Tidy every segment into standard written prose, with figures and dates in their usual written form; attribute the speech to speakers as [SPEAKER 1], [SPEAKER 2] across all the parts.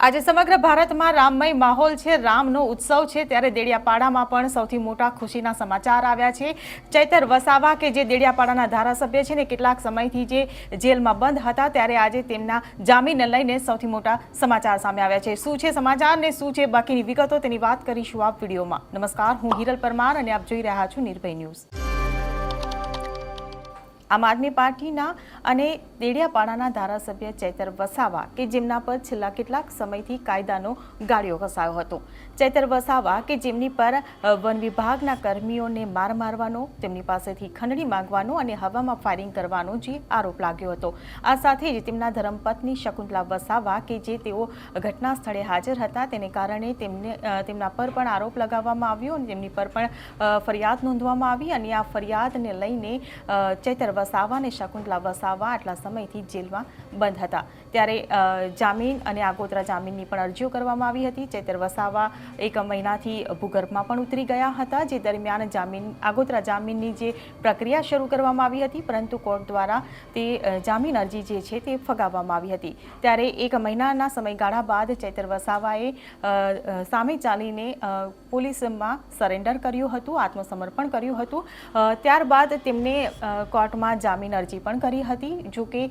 [SPEAKER 1] આજે સમગ્ર ભારતમાં રામમય માહોલ છે, રામનો ઉત્સવ છે, ત્યારે દેડિયાપાડામાં પણ સૌથી મોટા ખુશીના સમાચાર આવ્યા છે। ચૈતર વસાવા કે જે દેડિયાપાડાના ધારાસભ્ય છે ને કેટલાક સમયથી જે જેલમાં બંધ હતા, ત્યારે આજે તેમના જામીનને લઈને સૌથી મોટા સમાચાર સામે આવ્યા છે। શું છે સમાચાર ને શું છે બાકીની વિગતો તેની વાત કરીશું આ વિડીયોમાં। નમસ્કાર, હું હિરલ પરમાર અને આપ જોઈ રહ્યા છો નિર્ભય ન્યૂઝ। આમ આદમી પાર્ટીના અને દેડિયાપાડાના ધારાસભ્ય ચૈતર વસાવા કે જેમના પર છેલ્લા કેટલાક સમયથી કાયદાનો ગાળિયો ઘસાયો હતો। ચૈતર વસાવા કે જેમની પર વન વિભાગના કર્મીઓને માર મારવાનો, તેમની પાસેથી ખંડણી માંગવાનો અને હવામાં ફાયરિંગ કરવાનો જે આરોપ લાગ્યો હતો। આ સાથે જ તેમના ધર્મપત્ની શકુંતલા વસાવા કે જે તેઓ ઘટના સ્થળે હાજર હતા, તેને કારણે તેમના પર પણ આરોપ લગાવવામાં આવ્યો અને તેમની પર પણ ફરિયાદ નોંધવામાં આવી અને આ ફરિયાદને લઈને ચૈતર વસાવા અને શકુંતલા વસાવા આટલા સમયથી જેલમાં બંધ હતા, ત્યારે જામીન અને આગોતરા જામીનની પણ અરજીઓ કરવામાં આવી હતી। ચૈતર વસાવા એક મહિનાથી ભૂગર્ભમાં પણ ઉતરી ગયા હતા, જે દરમિયાન આગોતરા જામીનની જે પ્રક્રિયા શરૂ કરવામાં આવી હતી, પરંતુ કોર્ટ દ્વારા તે જામીન અરજી જે છે તે ફગાવવામાં આવી હતી। ત્યારે એક મહિનાના સમયગાળા બાદ ચૈતર વસાવાએ સામે ચાલીને પોલીસમાં સરેન્ડર કર્યું હતું, આત્મસમર્પણ કર્યું હતું। ત્યારબાદ તેમને કોર્ટમાં જામીન અરજી પણ કરી હતી, જો કે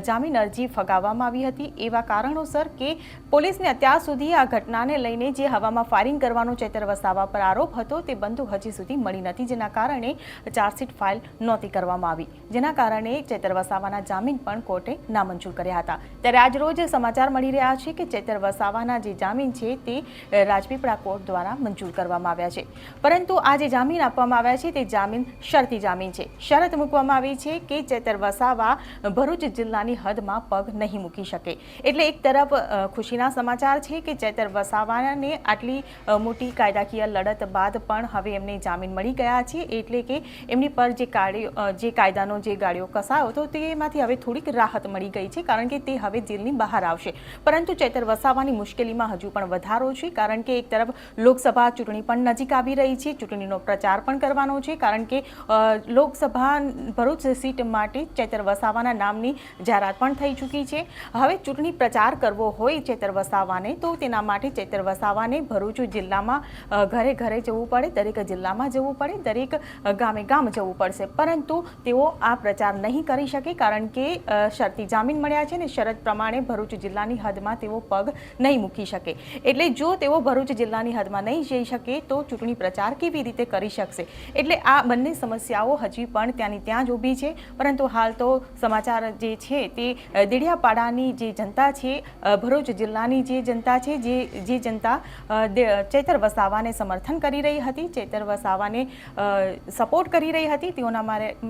[SPEAKER 1] જામીન અરજી ફગાવવામાં આવી હતી એવા કારણોસર કે પોલીસને અત્યાર સુધી આ ઘટનાને લઈને જે હવામાં ફાયરિંગ કરવાનો ચૈતર વસાવા પર આરોપ હતો તે બંદૂક હજી સુધી મળી નથી, જેના કારણે ચાર્જશીટ ફાઇલ નહોતી કરવામાં આવી, જેના કારણે ચૈતર વસાવાના જામીન પણ કોર્ટે નામંજૂર કર્યા હતા। ત્યારે આજરોજ સમાચાર મળી રહ્યા છે કે ચૈતર વસાવાના જે જામીન છે તે રાજપીપળા કોર્ટ દ્વારા મંજૂર કરવામાં આવ્યા છે, પરંતુ આ જે જામીન આપવામાં આવ્યા છે તે જામીન શરતી જામીન છે। શરત મૂકવામાં આવી છે કે ચૈતર વસાવા ભરૂચ જિલ્લાની હદમાં પગ નહીં મૂકી શકે। એટલે એક તરફ ખુશીના સમાચાર છે કે ચૈતર વસાવાને આટલી મોટી કાયદાકીય લડત બાદ પણ હવે એમને જામીન મળી ગયા છે, એટલે કે એમની પર જે કાયદાનો જે ગાળિયો કસાયો હતો તેમાંથી હવે થોડીક રાહત મળી ગઈ છે, કારણ કે તે હવે જેલની બહાર આવશે। પરંતુ ચૈતર વસાવાની મુશ્કેલીમાં હજુ પણ વધારો છે, કારણ કે એક તરફ લોકસભા ચૂંટણી પણ નજીક આવી રહી છે, ચૂંટણીનો પ્રચાર પણ કરવાનો છે, કારણ કે લોકસભા ભરૂચ સીટ માટે ચૈતર વસાવાના નામની જાહેરાત પણ થઈ ચૂકી છે। હવે ચૂંટણી પ્રચાર કરવો હોય ચૈતર વસાવાને તો તેના માટે ચૈતર વસાવાને ભરૂચ જિલ્લામાં ઘરે ઘરે જવું પડે, દરેક જિલ્લામાં જવું પડે, દરેક ગામે ગામ જવું પડશે, પરંતુ તેઓ આ પ્રચાર નહીં કરી શકે, કારણ કે શરતી જામીન મળ્યા છે ને શરત પ્રમાણે ભરૂચ જિલ્લાની હદમાં તેઓ પગ નહીં મૂકી શકે। એટલે જો તેઓ ભરૂચ જિલ્લાની હદમાં નહીં જઈ શકે તો ચૂંટણી પ્રચાર કેવી રીતે કરી શકશે? એટલે આ બંને સમસ્યાઓ હજી પણ ત્યાંની ત્યાં જ ઊભી છે। પરંતુ હાલ તો સમાચાર જે છે તે દેડિયાપાડાની જે જનતા છે, ભરૂચ જિલ્લાની જે જનતા છે, જે જનતા ચૈતર વસાવાને સમર્થન કરી રહી હતી, ચૈતર વસાવાને સપોર્ટ કરી રહી હતી,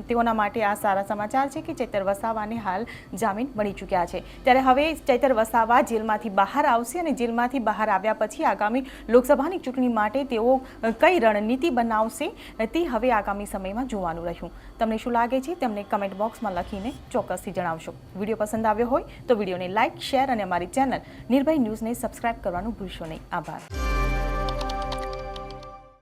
[SPEAKER 1] તેઓના માટે આ સારા સમાચાર છે કે ચૈતર વસાવાને હાલ જામીન મળી ચૂક્યા છે। ત્યારે હવે ચૈતર વસાવા જેલમાંથી બહાર આવશે અને જેલમાંથી બહાર આવ્યા પછી આગામી લોકસભાની ચૂંટણી માટે તેઓ કઈ રણનીતિ બનાવશે તે હવે આગામી સમયમાં જોવાનું રહ્યું। તમને શું લાગે છે તમને કમેન્ટ બોક્સમાં લખીને ચોક્કસથી જણાવશો। વિડીયો પસંદ આવ્યો હોય તો વિડીયોને લાઇક, શેર અને અમારી ચેનલ નિર્ભય ન્યૂઝને સબસ્ક્રાઇબ કરવાનું ભૂલશો નહીં। આભાર।